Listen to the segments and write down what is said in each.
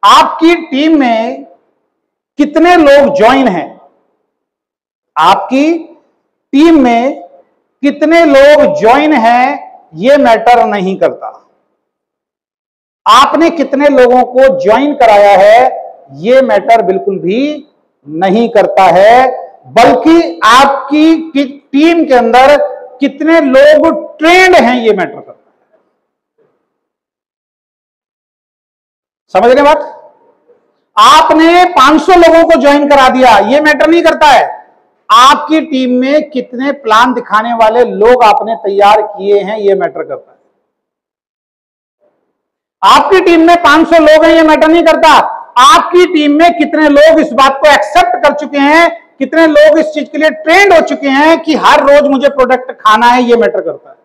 आपकी टीम में कितने लोग ज्वाइन हैं, आपकी टीम में कितने लोग ज्वाइन हैं यह मैटर नहीं करता। आपने कितने लोगों को ज्वाइन कराया है यह मैटर बिल्कुल भी नहीं करता है, बल्कि आपकी टीम के अंदर कितने लोग ट्रेंड हैं यह मैटर करता है। समझ रहे बात? आपने 500 लोगों को ज्वाइन करा दिया यह मैटर नहीं करता है, आपकी टीम में कितने प्लान दिखाने वाले लोग आपने तैयार किए हैं यह मैटर करता है। आपकी टीम में 500 लोग हैं यह मैटर नहीं करता, आपकी टीम में कितने लोग इस बात को एक्सेप्ट कर चुके हैं, कितने लोग इस चीज के लिए ट्रेंड हो चुके हैं कि हर रोज मुझे प्रोडक्ट खाना है, यह मैटर करता है।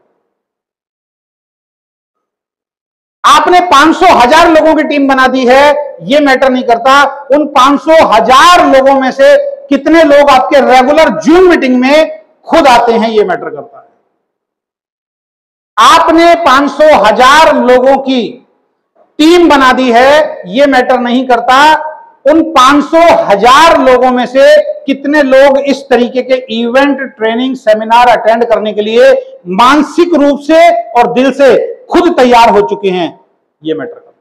आपने 500,000 लोगों की टीम बना दी है यह मैटर नहीं करता, उन 500,000 लोगों में से कितने लोग आपके रेगुलर जूम मीटिंग में खुद आते हैं यह मैटर करता है। आपने 500,000 लोगों की टीम बना दी है यह मैटर नहीं करता, उन 500,000 लोगों में से कितने लोग इस तरीके के इवेंट, ट्रेनिंग, सेमिनार अटेंड करने के लिए मानसिक रूप से और दिल से खुद तैयार हो चुके हैं यह मैटर करता है।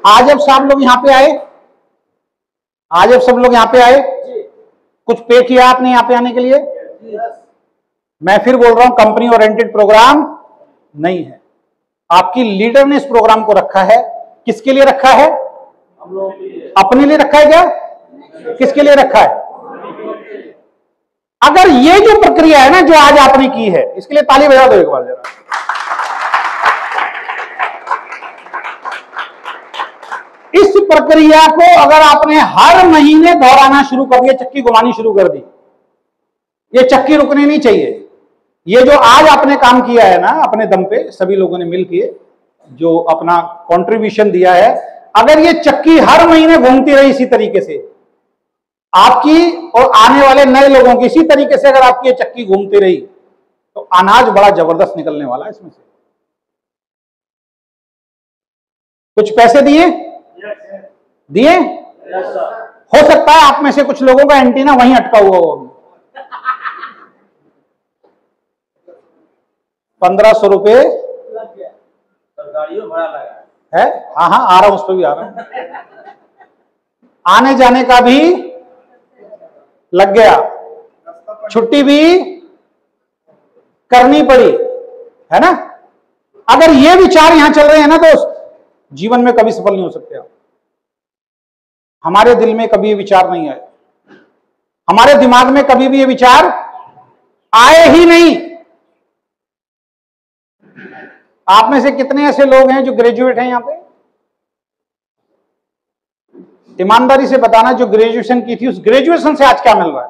आज अब सब लोग यहां पे आए, आज अब सब लोग यहां पे आए, कुछ पे किया आपने यहां पे आने के लिए? मैं फिर बोल रहा हूं, कंपनी ओरिएंटेड प्रोग्राम नहीं है। आपकी लीडर ने इस प्रोग्राम को रखा है, किसके लिए रखा है? अपने लिए रखा है क्या? किसके लिए रखा है? अगर ये जो प्रक्रिया है ना जो आज आपने की है, इसके लिए ताली बजा दो एक बार जरा। इस प्रक्रिया को अगर आपने हर महीने दोहराना शुरू कर दिया, चक्की घुमानी शुरू कर दी, ये चक्की रुकनी नहीं चाहिए। ये जो आज आपने काम किया है ना अपने दम पे, सभी लोगों ने मिलकर जो अपना कंट्रीब्यूशन दिया है, अगर ये चक्की हर महीने घूमती रही इसी तरीके से, आपकी और आने वाले नए लोगों की इसी तरीके से अगर आपकी ये चक्की घूमती रही, तो अनाज बड़ा जबरदस्त निकलने वाला है इसमें से। कुछ पैसे दिए दिए हो सकता है आप में से कुछ लोगों का एंटीना वहीं अटका हुआ हो। 1500 रुपए है, हाँ हाँ आ रहा हूं, उस पर भी आ रहा हूं। आने जाने का भी लग गया, छुट्टी भी करनी पड़ी, है ना? अगर ये विचार यहां चल रहे हैं ना तो जीवन में कभी सफल नहीं हो सकते आप। हमारे दिल में कभी ये विचार नहीं आए, हमारे दिमाग में कभी भी ये विचार आए ही नहीं। आप में से कितने ऐसे लोग हैं जो ग्रेजुएट हैं यहां पे? ईमानदारी से बताना, जो ग्रेजुएशन की थी उस ग्रेजुएशन से आज क्या मिल रहा है?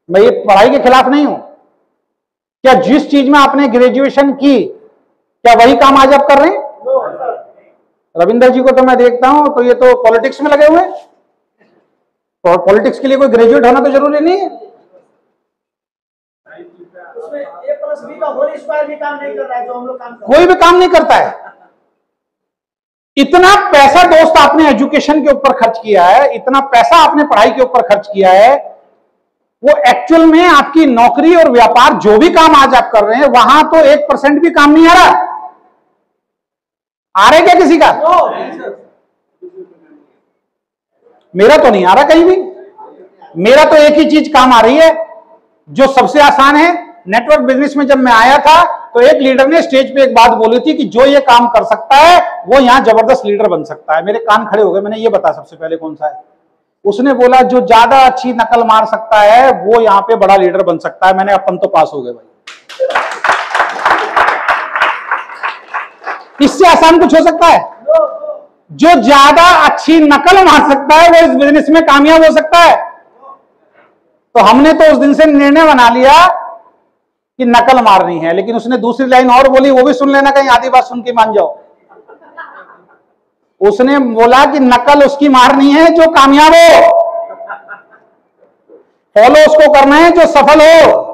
मैं ये पढ़ाई के खिलाफ नहीं हूं, क्या जिस चीज में आपने ग्रेजुएशन की क्या वही काम आज आप कर रहे हैं? रविंदर जी को तो मैं देखता हूं तो ये तो पॉलिटिक्स में लगे हुए हैं, और पॉलिटिक्स के लिए कोई ग्रेजुएट होना तो जरूरी नहीं है। उसमें A+B का होल स्क्वायर भी काम नहीं कर रहा है, जो हम लोग काम कर रहे हैं। कोई भी काम नहीं करता है। इतना पैसा दोस्त आपने एजुकेशन के ऊपर खर्च किया है, इतना पैसा आपने पढ़ाई के ऊपर खर्च किया है, वो एक्चुअल में आपकी नौकरी और व्यापार जो भी काम आज आप कर रहे हैं वहां तो 1% भी काम नहीं आ रहा। आ रहा है क्या किसी का? मेरा तो नहीं आ रहा कहीं भी। मेरा तो एक ही चीज काम आ रही है जो सबसे आसान है। नेटवर्क बिजनेस में जब मैं आया था तो एक लीडर ने स्टेज पे एक बात बोली थी कि जो ये काम कर सकता है वो यहां जबरदस्त लीडर बन सकता है। मेरे कान खड़े हो गए। मैंने ये बता सबसे पहले कौन सा है? उसने बोला जो ज्यादा अच्छी नकल मार सकता है वो यहां पे बड़ा लीडर बन सकता है। मैंने अपन तो पास हो गए भाई। इससे आसान कुछ हो सकता है? जो ज्यादा अच्छी नकल मार सकता है वो इस बिजनेस में कामयाब हो सकता है। तो हमने तो उस दिन से निर्णय बना लिया कि नकल मारनी है। लेकिन उसने दूसरी लाइन और बोली, वो भी सुन लेना, कहीं आधी बात सुन के मान जाओ। उसने बोला कि नकल उसकी मारनी है जो कामयाब हो, फॉलो उसको करना है जो सफल हो।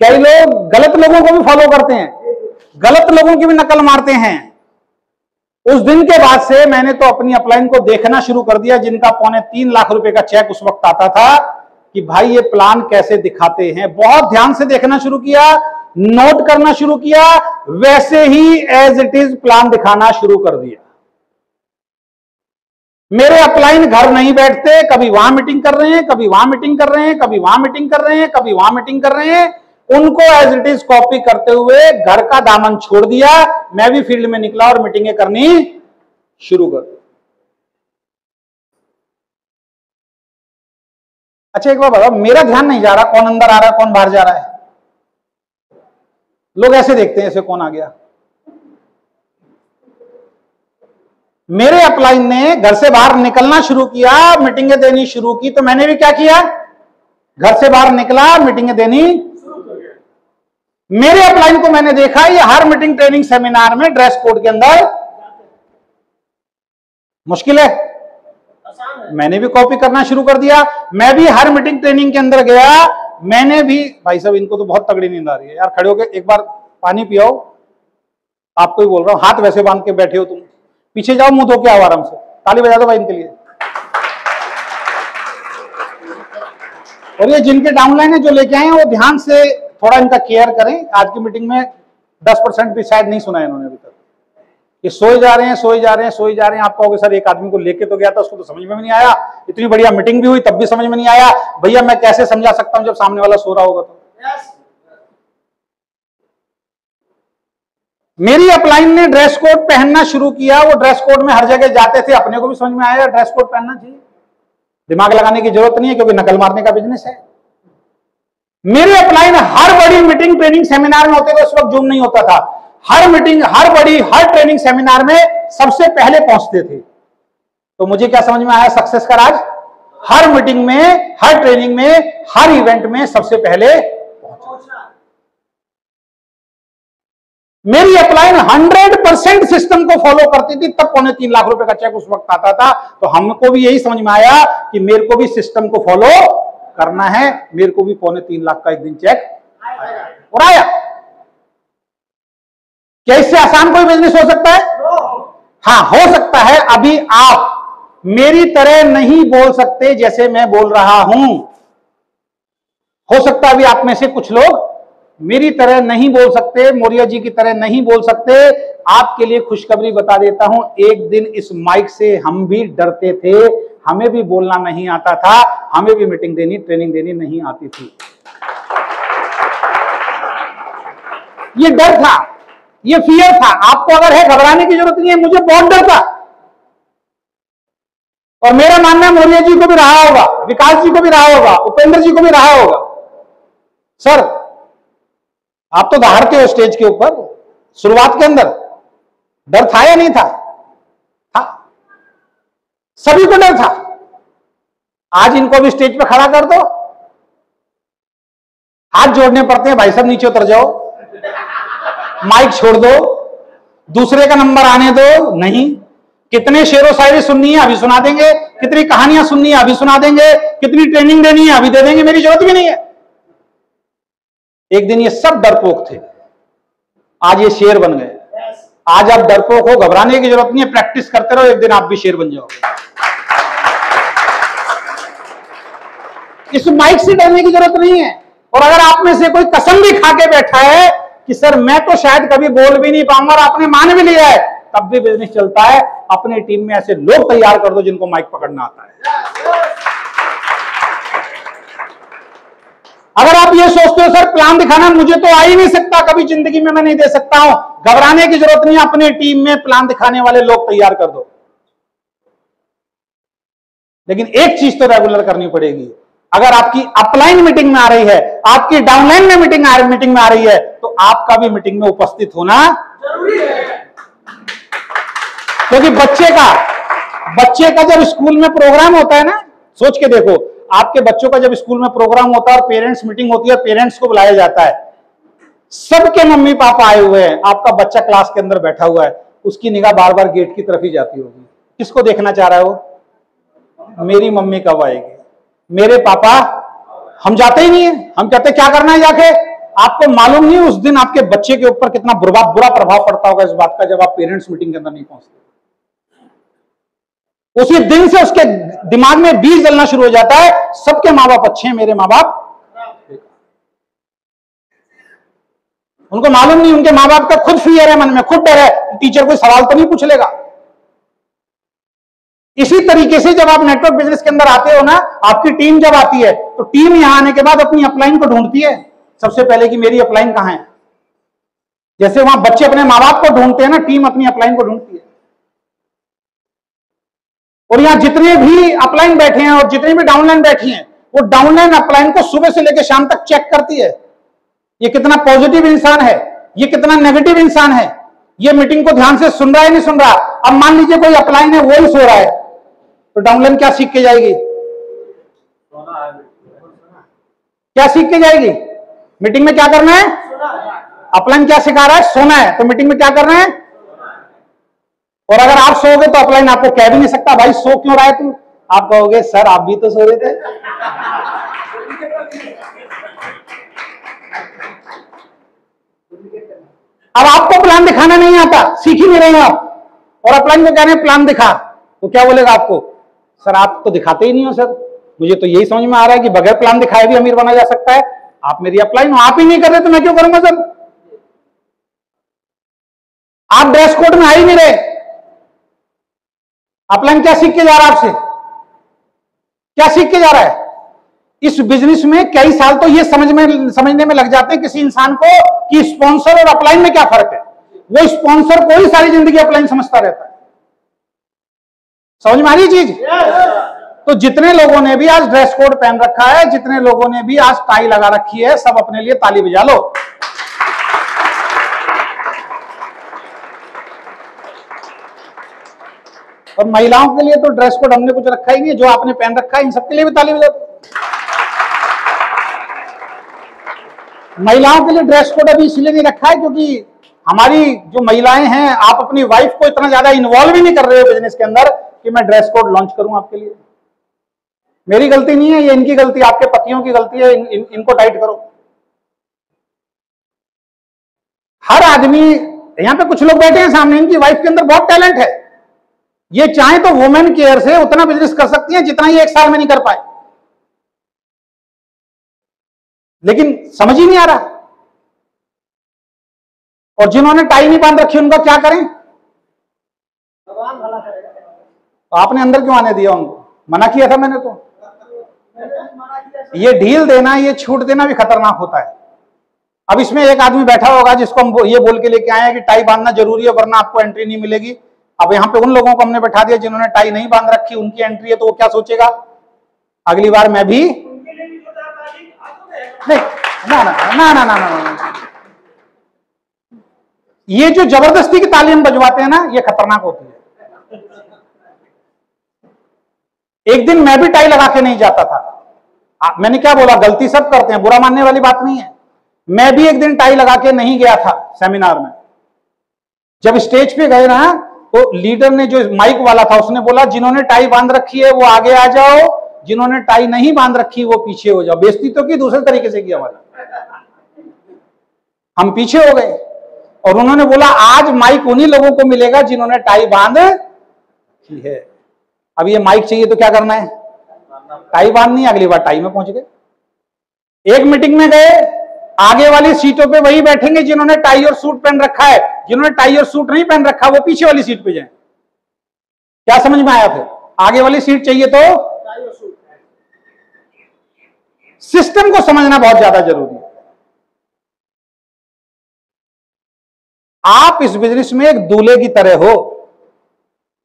कई लोग गलत लोगों को भी फॉलो करते हैं, गलत लोगों की भी नकल मारते हैं। उस दिन के बाद से मैंने तो अपनी अपलाइन को देखना शुरू कर दिया, जिनका 3.25 लाख रुपए का चेक उस वक्त आता था, कि भाई ये प्लान कैसे दिखाते हैं। बहुत ध्यान से देखना शुरू किया, नोट करना शुरू किया, वैसे ही एज इट इज प्लान दिखाना शुरू कर दिया। मेरे अपलाइन घर नहीं बैठते, कभी वहां मीटिंग कर रहे हैं, कभी वहां मीटिंग कर रहे हैं, कभी वहां मीटिंग कर रहे हैं, कभी वहां मीटिंग कर रहे हैं। उनको एज इट इज कॉपी करते हुए घर का दामन छोड़ दिया, मैं भी फील्ड में निकला और मीटिंगें करनी शुरू कर दी। अच्छा एक बार बताओ, मेरा ध्यान नहीं जा रहा कौन अंदर आ रहा है कौन बाहर जा रहा है? लोग ऐसे देखते हैं, ऐसे कौन आ गया? मेरे अपलाइन ने घर से बाहर निकलना शुरू किया, मीटिंगें देनी शुरू की, तो मैंने भी क्या किया, घर से बाहर निकला, मीटिंगें देनी। मेरे अपलाइन को मैंने देखा, ये हर मीटिंग ट्रेनिंग सेमिनार में ड्रेस कोड के अंदर मुश्किल है, मैंने भी कॉपी करना शुरू कर दिया। मैं भी हर मीटिंग ट्रेनिंग के अंदर गया, मैंने भी, भाई साहब इनको तो बहुत तगड़ी नींद आ रही है यार, खड़े होके एक बार पानी पियाओ। आपको ही बोल रहा हूं, हाथ वैसे बांध के बैठे हो तुम, पीछे जाओ, मुंह धो के आओ आराम से। ताली बजा दो भाई इनके लिए। और ये जिनके डाउनलाइन है जो लेके आए हैं, वो ध्यान से थोड़ा इनका केयर करें। आज की मीटिंग में 10% भी शायद नहीं सुना है इन्होंने अभी तक। ये सोए जा रहे हैं, सोए जा रहे हैं, सोए जा रहे हैं। आप कहोगे सर एक आदमी को लेके तो गया था, उसको तो समझ में भी नहीं आया, इतनी बढ़िया मीटिंग भी हुई तब भी समझ में नहीं आया। भैया मैं कैसे समझा सकता हूं जब सामने वाला सो रहा होगा तो। मेरी अपलाइन ने ड्रेस कोड पहनना शुरू किया, वो ड्रेस कोड में हर जगह जाते थे, अपने को भी समझ में आया ड्रेस कोड पहनना चाहिए, दिमाग लगाने की जरूरत नहीं है क्योंकि नकल मारने का बिजनेस है। मेरे अपलाइन हर बड़ी मीटिंग ट्रेनिंग सेमिनार में होते थे, उस वक्त जूम नहीं होता था, हर मीटिंग हर बड़ी हर ट्रेनिंग सेमिनार में सबसे पहले पहुंचते थे। तो मुझे क्या समझ में आया सक्सेस का राज? हर मीटिंग में, हर ट्रेनिंग में, हर इवेंट में सबसे पहले पहुंचना। मेरी अपलाइन 100% सिस्टम को फॉलो करती थी, तब 3.25 लाख रुपए का चेक उस वक्त आता था। तो हमको भी यही समझ में आया कि मेरे को भी सिस्टम को फॉलो करना है, मेरे को भी 3.25 लाख का एक दिन चेक और आया। क्या इससे आसान कोई बिजनेस हो सकता है? हाँ हो सकता है। अभी आप मेरी तरह नहीं बोल सकते जैसे मैं बोल रहा हूं। हो सकता है अभी आप में से कुछ लोग मेरी तरह नहीं बोल सकते, मौर्य जी की तरह नहीं बोल सकते। आपके लिए खुशखबरी बता देता हूं, एक दिन इस माइक से हम भी डरते थे, हमें भी बोलना नहीं आता था, हमें भी मीटिंग देनी ट्रेनिंग देनी नहीं आती थी। ये डर था, ये फियर था। आपको अगर है घबराने की जरूरत नहीं है, मुझे बहुत डर था और मेरा मानना है मौर्य जी को भी रहा होगा, विकास जी को भी रहा होगा, उपेंद्र जी को भी रहा होगा। सर आप तो दहाड़ते हो स्टेज के ऊपर, शुरुआत के अंदर डर था या नहीं था? था, सभी को डर था। आज इनको भी स्टेज पे खड़ा कर दो, हाथ जोड़ने पड़ते हैं, भाई साहब नीचे उतर जाओ, माइक छोड़ दो, दूसरे का नंबर आने दो। नहीं, कितने शेरो शायरी सुननी है अभी सुना देंगे, कितनी कहानियां सुननी है अभी सुना देंगे, कितनी ट्रेनिंग देनी है अभी दे देंगे, मेरी जरूरत भी नहीं है। एक दिन ये सब डरपोक थे, आज ये शेर बन गए। आज आप डरपोक हो, घबराने की जरूरत नहीं है, प्रैक्टिस करते रहो, एक दिन आप भी शेर बन जाओगे। इस माइक से डरने की जरूरत नहीं है। और अगर आप में से कोई कसम भी खा के बैठा है कि सर मैं तो शायद कभी बोल भी नहीं पाऊंगा, और आपने मान भी लिया है, तब भी बिजनेस चलता है। अपनी टीम में ऐसे लोग तैयार कर दो जिनको माइक पकड़ना आता है। अगर आप ये सोचते हो सर प्लान दिखाना मुझे तो आ ही नहीं सकता, कभी जिंदगी में मैं नहीं दे सकता हूं, घबराने की जरूरत नहीं है। अपनी टीम में प्लान दिखाने वाले लोग तैयार कर दो। लेकिन एक चीज तो रेगुलर करनी पड़ेगी। अगर आपकी अपलाइन मीटिंग में आ रही है, आपकी डाउनलाइन में मीटिंग में आ रही है, तो आपका भी मीटिंग में उपस्थित होना जरूरी है। क्योंकि बच्चे का जब स्कूल में प्रोग्राम होता है ना, सोच के देखो, आपके बच्चों का जब स्कूल में प्रोग्राम होता है और पेरेंट्स मीटिंग होती है, पेरेंट्स को बुलाया जाता है, सबके मम्मी पापा आए हुए हैं, आपका बच्चा क्लास के अंदर बैठा हुआ है, उसकी निगाह बार बार गेट की तरफ ही जाती होगी। किसको देखना चाह रहा है वो? मेरी मम्मी कब आएगी, मेरे पापा। हम जाते ही नहीं है, हम कहते क्या करना है जाके, आपको मालूम नहीं उस दिन आपके बच्चे के ऊपर कितना बुरा प्रभाव पड़ता होगा इस बात का, जब आप पेरेंट्स मीटिंग के अंदर नहीं पहुंचते। उसी दिन से उसके दिमाग में बीज जलना शुरू हो जाता है, सबके माँ बाप अच्छे हैं, मेरे माँ बाप। उनको मालूम नहीं, उनके माँ बाप का खुद फियर है मन में, खुद डर है, टीचर कोई सवाल तो नहीं पूछ लेगा। इसी तरीके से जब आप नेटवर्क बिजनेस के अंदर आते हो ना, आपकी टीम जब आती है तो टीम यहां आने के बाद अपनी अपलाइन को ढूंढती है सबसे पहले कि मेरी अपलाइन कहां है। जैसे वहां बच्चे अपने माँ बाप को ढूंढते हैं ना, टीम अपनी अपलाइन को ढूंढती है। और यहां जितने भी अपलाइन बैठे हैं और जितने भी डाउनलाइन बैठी हैं, वो डाउनलाइन अपलाइन को सुबह से लेकर शाम तक चेक करती है, ये कितना पॉजिटिव इंसान है, ये कितना नेगेटिव इंसान है, ये मीटिंग को ध्यान से सुन रहा है नहीं सुन रहा। अब मान लीजिए कोई अपलाइन है वो ही सो रहा है, तो डाउनलाइन क्या सीख के जाएगी? क्या सीख के जाएगी? मीटिंग में क्या करना है? अपलाइन क्या सिखा रहा है? सोना है। तो मीटिंग में क्या करना है? और अगर आप सोओगे तो अपलाइन आपको कह भी नहीं सकता भाई सो क्यों रहा है तू। आप कहोगे सर आप भी तो सो रहे थे। अब आपको प्लान दिखाना नहीं आता, सीख ही नहीं रहे हो आप, और अपलाइन को कह रहे हैं प्लान दिखा, तो क्या बोलेगा आपको? सर आप तो दिखाते ही नहीं हो सर, मुझे तो यही समझ में आ रहा है कि बगैर प्लान दिखाए भी अमीर बना जा सकता है। आप मेरी अपलाइन हो, आप ही नहीं कर रहे तो मैं क्यों करूंगा सर? आप ड्रेस कोड में आ ही नहीं रहे, अपलाइन क्या सीख के जा रहा है आपसे? क्या सीख के जा रहा है? इस बिजनेस में कई साल तो ये समझने में लग जाते हैं किसी इंसान को कि स्पॉन्सर और अपलाइन में क्या फर्क है। वो स्पॉन्सर को ही सारी जिंदगी अपलाइन समझता रहता है। समझ में आ रही चीज? तो जितने लोगों ने भी आज ड्रेस कोड पहन रखा है, जितने लोगों ने भी आज टाई लगा रखी है, सब अपने लिए ताली बजा लो। और महिलाओं के लिए तो ड्रेस कोड हमने कुछ रखा ही नहीं है, जो आपने पहन रखा है इन सबके लिए भी ताली बजा दो। महिलाओं के लिए ड्रेस कोड अभी इसलिए नहीं रखा है क्योंकि हमारी जो महिलाएं हैं, आप अपनी वाइफ को इतना ज्यादा इन्वॉल्व ही नहीं कर रहे हो बिजनेस के अंदर कि मैं ड्रेस कोड लॉन्च करूं आपके लिए। मेरी गलती नहीं है, ये इनकी गलती, आपके पतियों की गलती है। इनको टाइट करो। हर आदमी, यहां पे कुछ लोग बैठे हैं सामने, इनकी वाइफ के अंदर बहुत टैलेंट है, ये चाहे तो वुमेन केयर से उतना बिजनेस कर सकती हैं जितना ये एक साल में नहीं कर पाए, लेकिन समझ ही नहीं आ रहा। और जिन्होंने टाई नहीं बांध रखी उनका क्या करें? तो आपने अंदर क्यों आने दिया? उनको मना किया था मैंने। तो ये ढील देना, ये छूट देना भी खतरनाक होता है। अब इसमें एक आदमी बैठा होगा जिसको हम ये बोल के लेके आए हैं कि टाई बांधना जरूरी है वरना आपको एंट्री नहीं मिलेगी। अब यहाँ पे उन लोगों को हमने बैठा दिया जिन्होंने टाई नहीं बांध रखी, उनकी एंट्री है, तो वो क्या सोचेगा? अगली बार मैं भी नहीं। ना ना ना ना ना ना, ये जो जबरदस्ती की तालीम बजवाते हैं ना, ये खतरनाक होती है। एक दिन मैं भी टाई लगा के नहीं जाता था। मैंने क्या बोला? गलती सब करते हैं, बुरा मानने वाली बात नहीं है। मैं भी एक दिन टाई लगा के नहीं गया था सेमिनार में। जब स्टेज पे गए ना, तो लीडर ने, जो माइक वाला था, उसने बोला जिन्होंने टाई बांध रखी है वो आगे आ जाओ, जिन्होंने टाई नहीं बांध रखी वो पीछे हो जाओ। बेइज्जती तो की, दूसरे तरीके से किया हमारा। हम पीछे हो गए और उन्होंने बोला आज माइक उन्हीं लोगों को मिलेगा जिन्होंने टाई बांध की है। अब ये माइक चाहिए तो क्या करना है? टाई बांधनी। अगली बार टाई में पहुंच गए। एक मीटिंग में गए, आगे वाली सीटों पे वही बैठेंगे जिन्होंने टाई और सूट पहन रखा है, जिन्होंने टाई और सूट नहीं पहन रखा वो पीछे वाली सीट पे जाएं। क्या समझ में आया? फिर आगे वाली सीट चाहिए तो टाई और सूट। सिस्टम को समझना बहुत ज्यादा जरूरी है। आप इस बिजनेस में एक दूल्हे की तरह हो,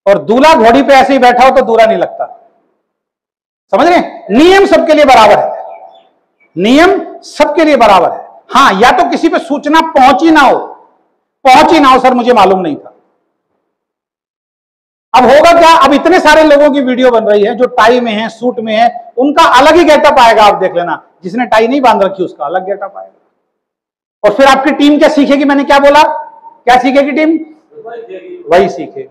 और दूल्हा घोड़ी पे ऐसे ही बैठा हो तो दूल्हा नहीं लगता। समझ रहे? नियम सबके लिए बराबर है, नियम सबके लिए बराबर है। हां, या तो किसी पे सूचना पहुंची ना हो, सर मुझे मालूम नहीं था। अब होगा क्या? अब इतने सारे लोगों की वीडियो बन रही है जो टाई में है, सूट में है, उनका अलग ही गेटअप आएगा। आप देख लेना, जिसने टाई नहीं बांध रखी उसका अलग गेटअप आएगा। और फिर आपकी टीम क्या सीखेगी? मैंने क्या बोला? क्या सीखेगी टीम? वही सीखेगी।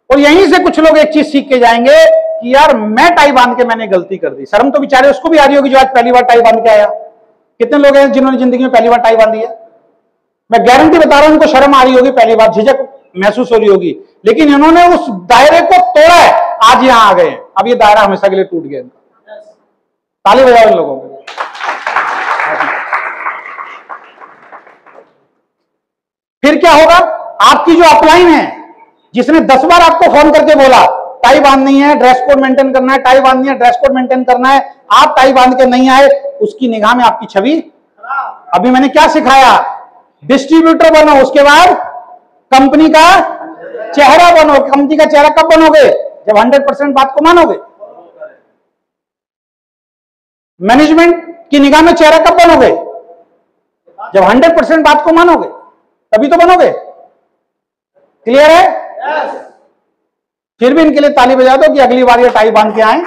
और यहीं से कुछ लोग एक चीज सीख के जाएंगे कि यार मैं टाई बांध के मैंने गलती कर दी। शर्म तो बेचारे उसको भी आ रही होगी जो आज पहली बार टाई बांध के आया। कितने लोग हैं जिन्होंने जिंदगी में पहली बार टाई बांधी है? मैं गारंटी बता रहा हूं उनको शर्म आ रही होगी, पहली बार झिझक महसूस हो रही होगी, लेकिन इन्होंने उस दायरे को तोड़ा है, आज यहां आ गए। अब ये दायरा हमेशा के लिए टूट गया इनका। ताली बजाओ इन लोगों को। फिर क्या होगा? आपकी जो अपलाइन है, जिसने 10 बार आपको फोन करके बोला टाई बांधनी है, ड्रेस कोड मेंटेन करना है, टाई बांधनी है, ड्रेस कोड मेंटेन करना है, आप टाई बांध के नहीं आए, उसकी निगाह में आपकी छवि। अभी मैंने क्या सिखाया? डिस्ट्रीब्यूटर बनो, उसके बाद कंपनी का चेहरा बनो। कंपनी का चेहरा कब बनोगे? जब 100% बात को मानोगे। मैनेजमेंट की निगाह में चेहरा कब बनोगे? जब 100% बात को मानोगे, तभी तो बनोगे। क्लियर है? yes. फिर भी इनके लिए ताली बजा दो कि अगली बार ये टाई बांध के आए।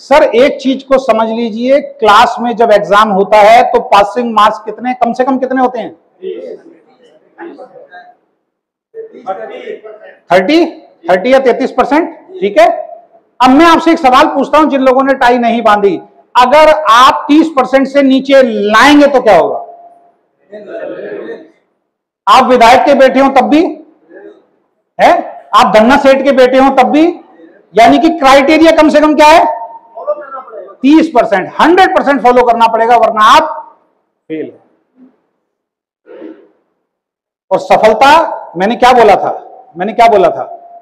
सर एक चीज को समझ लीजिए, क्लास में जब एग्जाम होता है तो पासिंग मार्क्स कितने, कम से कम कितने होते हैं? 30 या 33%। ठीक है, अब मैं आपसे एक सवाल पूछता हूं, जिन लोगों ने टाई नहीं बांधी, अगर आप 30% से नीचे लाएंगे तो क्या होगा? आप विधायक के बेटे हो तब भी है, आप धन्ना सेठ के बेटे हो तब भी, यानी कि क्राइटेरिया कम से कम क्या है? 30%। 100% फॉलो करना पड़ेगा, वरना आप फेल। और सफलता, मैंने क्या बोला था?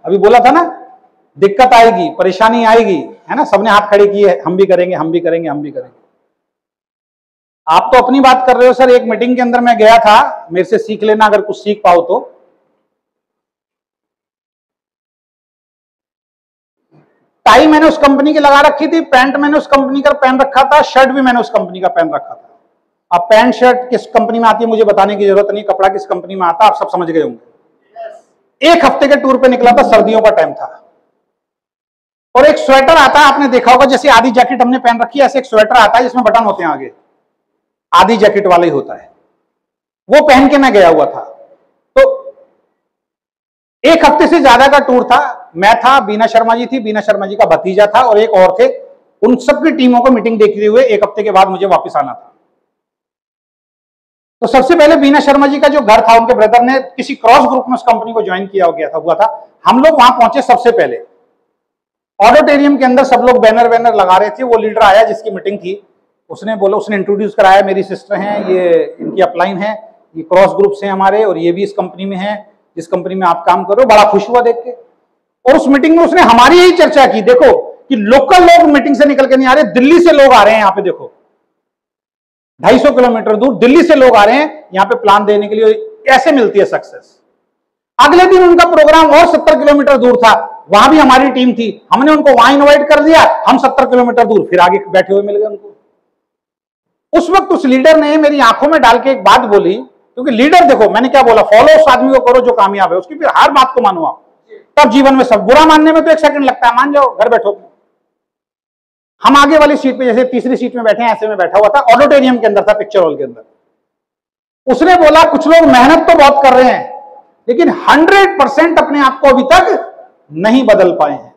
अभी बोला था ना, दिक्कत आएगी, परेशानी आएगी, है ना? सबने हाथ खड़े किए, हम भी करेंगे। आप तो अपनी बात कर रहे हो सर। एक मीटिंग के अंदर मैं गया था, मेरे से सीख लेना अगर कुछ सीख पाओ तो। टाई मैंने उस कंपनी की लगा रखी थी, पैंट मैंने उस कंपनी का पहन रखा था, शर्ट भी मैंने उस कंपनी का पहन रखा था। अब पैंट शर्ट किस कंपनी में आती है मुझे बताने की जरूरत नहीं, कपड़ा किस कंपनी में आता, आप सब समझ गए होंगे। एक हफ्ते के टूर पे निकला था, सर्दियों का टाइम था, और एक स्वेटर आता है, आपने देखा होगा, जैसे आधी जैकेट हमने पहन रखी है, ऐसे एक स्वेटर आता है जिसमें बटन होते हैं आगे, आधी जैकेट वाला ही होता है, वो पहन के मैं गया हुआ था। तो एक हफ्ते से ज्यादा का टूर था, मैं था, बीना शर्मा जी थी, बीना शर्मा जी का भतीजा था और एक और थे। उन सबकी टीमों को मीटिंग देखते हुए एक हफ्ते के बाद मुझे वापस आना था। तो सबसे पहले बीना शर्मा जी का जो घर था, उनके ब्रदर ने किसी क्रॉस ग्रुप में उस कंपनी को ज्वाइन किया हुआ था। हम लोग वहां पहुंचे सबसे पहले, ऑडिटोरियम के अंदर सब लोग बैनर लगा रहे थे। वो लीडर आया जिसकी मीटिंग थी, उसने इंट्रोड्यूस कराया, मेरी सिस्टर हैं, ये इनकी अपलाइन है, ये क्रॉस ग्रुप से हमारे, और ये भी इस कंपनी में है जिस कंपनी में आप काम कर रहे हो। बड़ा खुश हुआ देख के। और उस मीटिंग में उसने हमारी यही चर्चा की, देखो कि लोकल लोग मीटिंग से निकल के नहीं आ रहे, दिल्ली से लोग आ रहे हैं यहाँ पे, देखो 250 किलोमीटर दूर दिल्ली से लोग आ रहे हैं यहाँ पे प्लान देने के लिए। ऐसे मिलती है सक्सेस। अगले दिन उनका प्रोग्राम और 70 किलोमीटर दूर था, वहां भी हमारी टीम थी, हमने उनको वहां इनवाइट कर दिया, हम 70 किलोमीटर दूर फिर आगे बैठे हुए मिल गए उनको। उस वक्त उस लीडर ने मेरी आंखों में डाल के एक बात बोली, क्योंकि लीडर, देखो मैंने क्या बोला, फॉलो उस आदमी को करो जो कामयाब है, उसकी फिर हर बात को मानो आप, तब जीवन में सब। बुरा मानने में तो 1 सेकंड लगता है, मान जाओ, घर बैठो। हम आगे वाली सीट पे, जैसे तीसरी सीट में बैठे हैं, ऐसे में बैठा हुआ था, ऑडिटोरियम के अंदर था, पिक्चर हॉल के अंदर। उसने बोला कुछ लोग मेहनत तो बहुत कर रहे हैं, लेकिन 100% अपने आप को अभी तक नहीं बदल पाए हैं।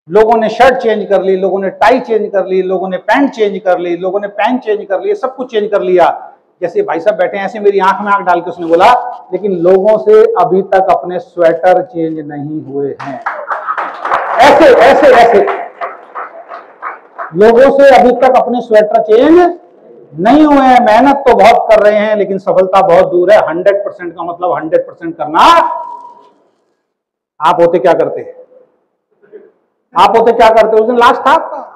लोगों ने शर्ट चेंज कर ली, लोगों ने टाई चेंज कर ली, लोगों ने पैंट चेंज कर ली, लोगों ने पैंट चेंज कर ली, सब कुछ चेंज कर लिया। जैसे भाई साहब बैठे हैं, ऐसे मेरी आंख में आंख डाल के उसने बोला, लेकिन लोगों से अभी तक अपने स्वेटर चेंज नहीं हुए हैं। ऐसे ऐसे ऐसे लोगों से अभी तक अपने स्वेटर चेंज नहीं हुए हैं। मेहनत तो बहुत कर रहे हैं, लेकिन सफलता बहुत दूर है। 100% का मतलब 100% करना। आप होते क्या करते? उस दिन लास्ट था आपका।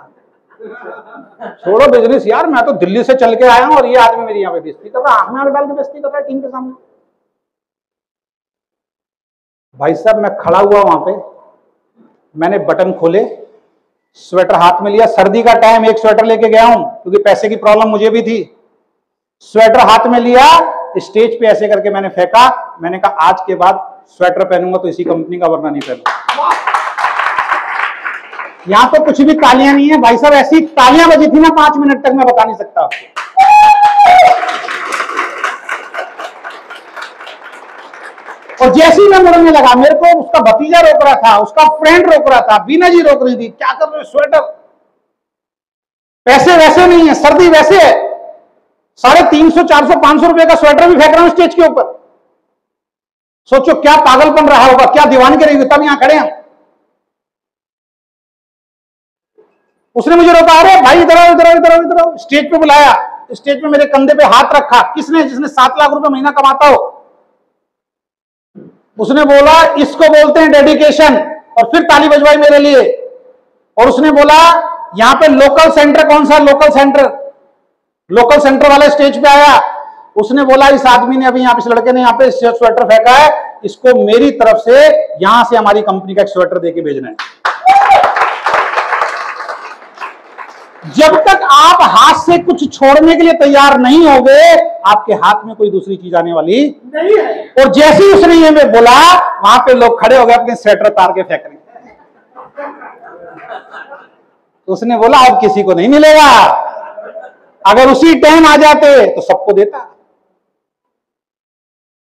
छोड़ो बिजनेस यार, मैं तो दिल्ली से चल के आया हूं और ये आदमी मेरी यहाँ पे बेइज्जती कर रहा है, आंख में आंख डाल के बेइज्जती कर रहा है टीम के सामने। भाई साहब मैं खड़ा हुआ वहां पे, मैंने बटन खोले, स्वेटर हाथ में लिया, सर्दी का टाइम, एक स्वेटर लेके गया हूं क्योंकि पैसे की प्रॉब्लम मुझे भी थी। स्वेटर हाथ में लिया, स्टेज पे ऐसे करके मैंने फेंका, मैंने कहा आज के बाद स्वेटर पहनूंगा तो इसी कंपनी का, वरना नहीं पहनूंगा। यहां तो कुछ भी तालियां नहीं है भाई साहब, ऐसी तालियां बजी थी ना 5 मिनट तक, मैं बता नहीं सकता आपको। और जैसे ही मैं मुड़ने लगा, मेरे को उसका भतीजा रोक रहा था, उसका फ्रेंड रोक रहा था, बीना जी रोक रही थी, क्या कर रहे हो स्वेटर, पैसे वैसे नहीं है, सर्दी वैसे है, 350, 400, 500 रुपए का स्वेटर भी फेंक रहा हूं स्टेज के ऊपर। सोचो क्या पागलपन रहा होगा, क्या दीवानगी रही होगी, तब यहां खड़े हैं। उसने मुझे रोका, अरे भाई इधर आओ, इधर आओ, इधर आओ, इधर आओ। स्टेज पे बुलाया, स्टेज पे मेरे कंधे पे हाथ रखा। किसने? जिसने 7 लाख रुपए महीना कमाता हो। उसने बोला इसको बोलते हैं डेडिकेशन, और फिर ताली बजवाई मेरे लिए। और उसने बोला यहां पे लोकल सेंटर कौन सा? लोकल सेंटर वाला स्टेज पे आया। उसने बोला इस आदमी ने अभी यहाँ पे, इस लड़के ने यहाँ पे स्वेटर फेंका है, इसको मेरी तरफ से यहां से हमारी कंपनी का एक स्वेटर देके भेजना है। जब तक आप हाथ से कुछ छोड़ने के लिए तैयार नहीं होगे, आपके हाथ में कोई दूसरी चीज आने वाली नहीं है। और जैसे ही उसने ये में बोला, वहां पे लोग खड़े हो गए, अपने स्वेटर तार के फेंक रहे। उसने बोला अब किसी को नहीं मिलेगा। अगर उसी टाइम आ जाते तो सबको देता।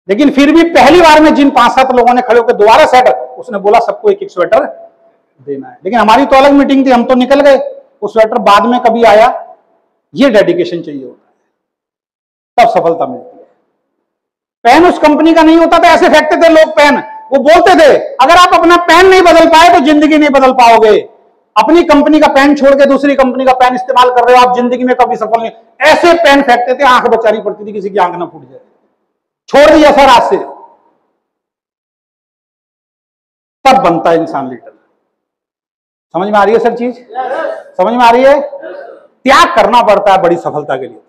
लेकिन फिर भी पहली बार में जिन 5-7 लोगों ने खड़े होकर दोबारा स्वेटर, उसने बोला सबको एक एक स्वेटर देना है। लेकिन हमारी तो अलग मीटिंग थी, हम तो निकल गए। वो स्वेटर बाद में कभी आया। ये डेडिकेशन चाहिए होता है, तब सफलता मिलती है। पेन उस कंपनी का नहीं होता था, ऐसे फेंकते थे लोग पेन। वो बोलते थे अगर आप अपना पेन नहीं बदल पाए तो जिंदगी नहीं बदल पाओगे। अपनी कंपनी का पेन छोड़ के दूसरी कंपनी का पेन इस्तेमाल कर रहे हो, आप जिंदगी में कभी सफल नहीं। ऐसे पेन फेंकते थे, आंख बचानी पड़ती थी किसी की आंख ना फूट जाए। छोड़ दिया सर आज से, तब बनता है इंसान लीडर। समझ में आ रही है सर चीज? समझ में आ रही है? त्याग करना पड़ता है बड़ी सफलता के लिए।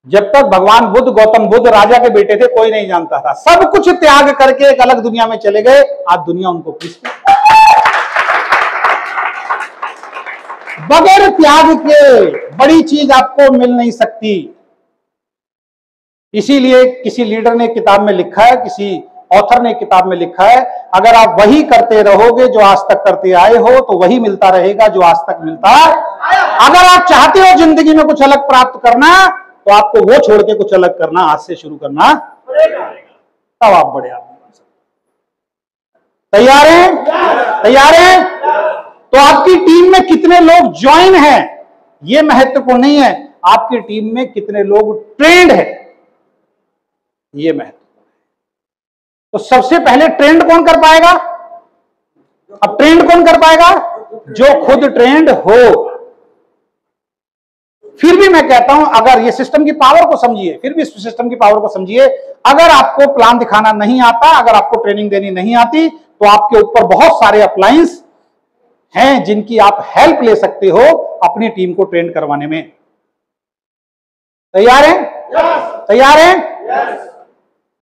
जब तक भगवान बुद्ध, गौतम बुद्ध राजा के बेटे थे, कोई नहीं जानता था। सब कुछ त्याग करके एक अलग दुनिया में चले गए। आज दुनिया उनको पूछती है। बगैर त्याग के बड़ी चीज आपको मिल नहीं सकती। इसीलिए किसी लीडर ने किताब में लिखा है, किसी ऑथर ने किताब में लिखा है, अगर आप वही करते रहोगे जो आज तक करते आए हो, तो वही मिलता रहेगा जो आज तक मिलता है। अगर आप चाहते हो जिंदगी में कुछ अलग प्राप्त करना, तो आपको वो छोड़ के कुछ अलग करना, आज से शुरू करना पड़ेगा, तब आप बड़े आदमी बन सकते। तैयार हैं? तैयार हैं? तो आपकी टीम में कितने लोग ज्वाइन हैं, ये महत्वपूर्ण नहीं है। आपकी टीम में कितने लोग ट्रेंड हैं, ये महत्वपूर्ण है। तो सबसे पहले ट्रेंड कौन कर पाएगा? अब ट्रेंड कौन कर पाएगा? जो खुद ट्रेंड हो। फिर भी मैं कहता हूं, अगर ये सिस्टम की पावर को समझिए, फिर भी सिस्टम की पावर को समझिए। अगर आपको प्लान दिखाना नहीं आता, अगर आपको ट्रेनिंग देनी नहीं आती, तो आपके ऊपर बहुत सारे अप्लायंस हैं जिनकी आप हेल्प ले सकते हो अपनी टीम को ट्रेन करवाने में। तैयार हैं? तैयार हैं?